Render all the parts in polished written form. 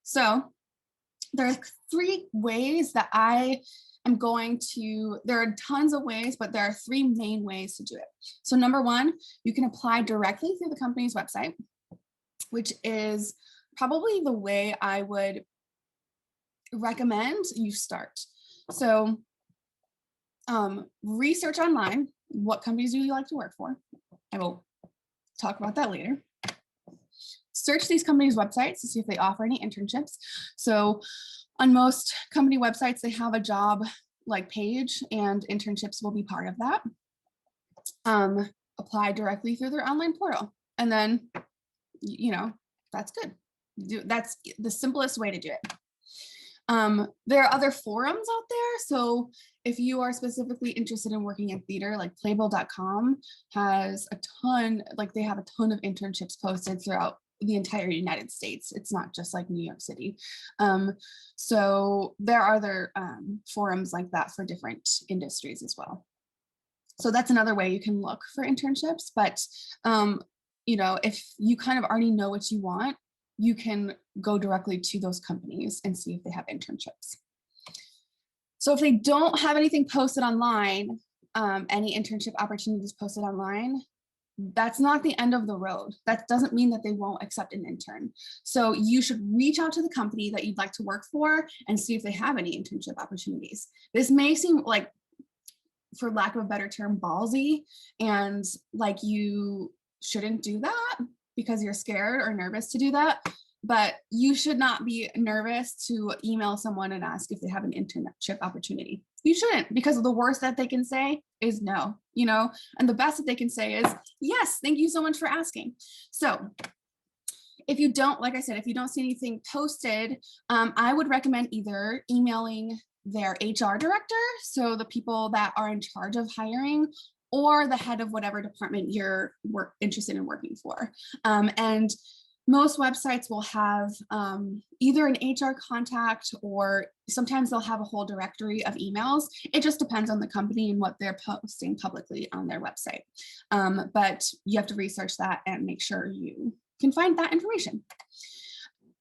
So there are three ways that there are tons of ways, but there are three main ways to do it. So number one, you can apply directly through the company's website, which is probably the way I would recommend you start. So research online, what companies do you like to work for? I will talk about that later. Search these companies' websites to see if they offer any internships. So on most company websites, they have a job like page and internships will be part of that. Apply directly through their online portal. And then, that's good. That's the simplest way to do it. There are other forums out there. So if you are specifically interested in working in theater, like playbill.com has a ton, they have a ton of internships posted throughout the entire United States. It's not just like New York City. So there are other forums like that for different industries as well. So that's another way you can look for internships. But, if you kind of already know what you want, you can go directly to those companies and see if they have internships. So if they don't have anything posted online, any internship opportunities posted online, that's not the end of the road. That doesn't mean that they won't accept an intern. So you should reach out to the company that you'd like to work for and see if they have any internship opportunities. This may seem like, for lack of a better term, ballsy, and like you shouldn't do that because you're scared or nervous to do that. But you should not be nervous to email someone and ask if they have an internship opportunity. You shouldn't, because the worst that they can say is no, and the best that they can say is, yes, thank you so much for asking. So if you don't, like I said, if you don't see anything posted, I would recommend either emailing their HR director, so the people that are in charge of hiring, or the head of whatever department you're interested in working for. And most websites will have either an HR contact, or sometimes they'll have a whole directory of emails. It just depends on the company and what they're posting publicly on their website. But you have to research that and make sure you can find that information.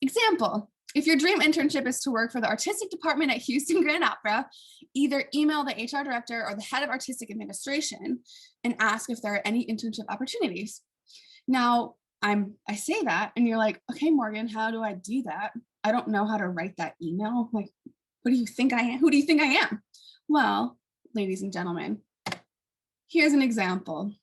Example, if your dream internship is to work for the artistic department at Houston Grand Opera, either email the HR director or the head of artistic administration and ask if there are any internship opportunities. Now, I say that and you're like, okay, Morgan, how do I do that? I don't know how to write that email. Like, what do you think I am? Who do you think I am? Well, ladies and gentlemen, here's an example.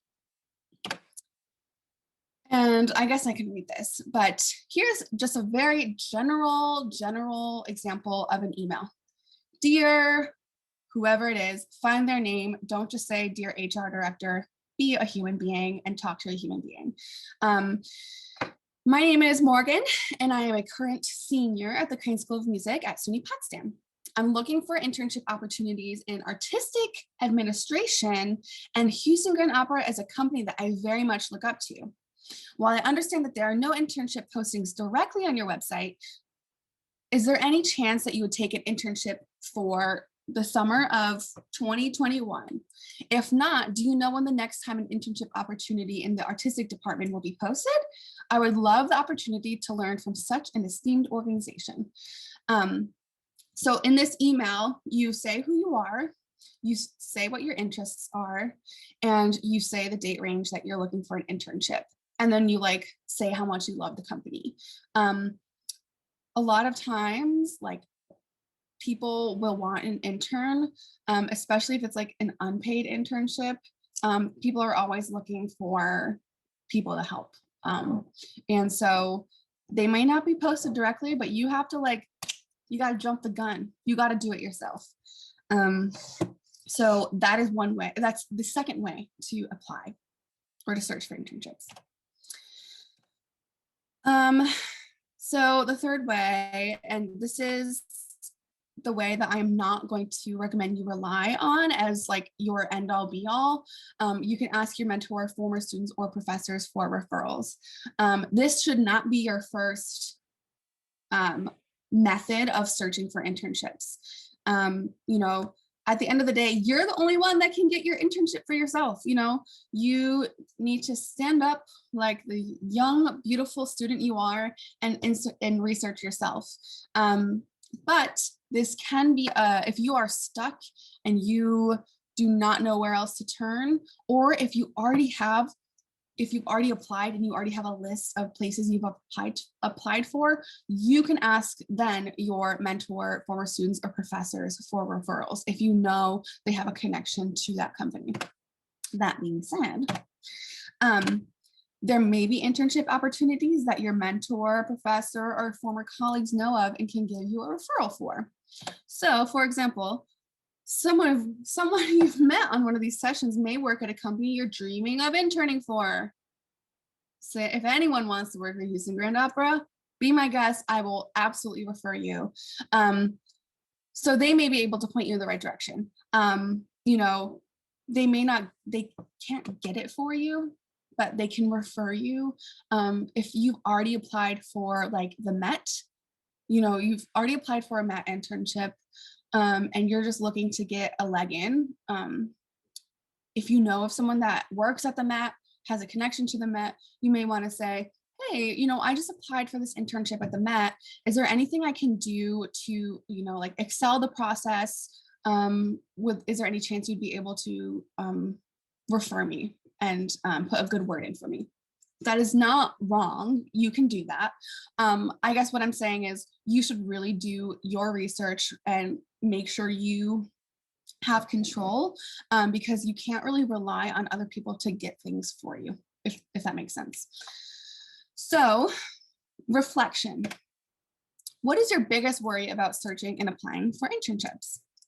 And I guess I can read this, but here's just a very general example of an email. Dear whoever it is, find their name. Don't just say, dear HR director. Be a human being and talk to a human being. My name is Morgan, and I am a current senior at the Crane School of Music at SUNY Potsdam. I'm looking for internship opportunities in artistic administration, and Houston Grand Opera is a company that I very much look up to. While I understand that there are no internship postings directly on your website, is there any chance that you would take an internship for the summer of 2021? If not, do you know when the next time an internship opportunity in the artistic department will be posted? I would love the opportunity to learn from such an esteemed organization. So in this email, you say who you are, you say what your interests are, and you say the date range that you're looking for an internship. And then you say how much you love the company. A lot of times, people will want an intern, especially if it's an unpaid internship. People are always looking for people to help. And so they might not be posted directly, but you have to you got to jump the gun. You got to do it yourself. So that is one way. That's the second way to apply or to search for internships. So the third way, and this is the way that I'm not going to recommend you rely on as your end all be all. You can ask your mentor, former students, or professors for referrals. This should not be your first method of searching for internships. at the end of the day, you're the only one that can get your internship for yourself. You know, you need to stand up like the young, beautiful student you are and research yourself. But this can be, if you are stuck and you do not know where else to turn, or if you've already applied and you already have a list of places you've applied for, you can ask then your mentor, former students, or professors for referrals if you know they have a connection to that company. That being said, there may be internship opportunities that your mentor, professor, or former colleagues know of and can give you a referral for. So, for example, someone you've met on one of these sessions may work at a company you're dreaming of interning for. So if anyone wants to work for Houston Grand Opera, be my guest. I will absolutely refer you. So they may be able to point you in the right direction. You know, they can't get it for you, but they can refer you. If you've already applied for like the Met, you know, you've already applied for a Met internship, and you're just looking to get a leg in. If you know of someone that works at the Met, has a connection to the Met, you may want to say, hey, you know, I just applied for this internship at the Met. Is there anything I can do to, you know, like excel the process? Is there any chance you'd be able to refer me and put a good word in for me? That is not wrong. You can do that. I guess what I'm saying is you should really do your research and make sure you have control, because you can't really rely on other people to get things for you, if that makes sense. So, reflection. What is your biggest worry about searching and applying for internships?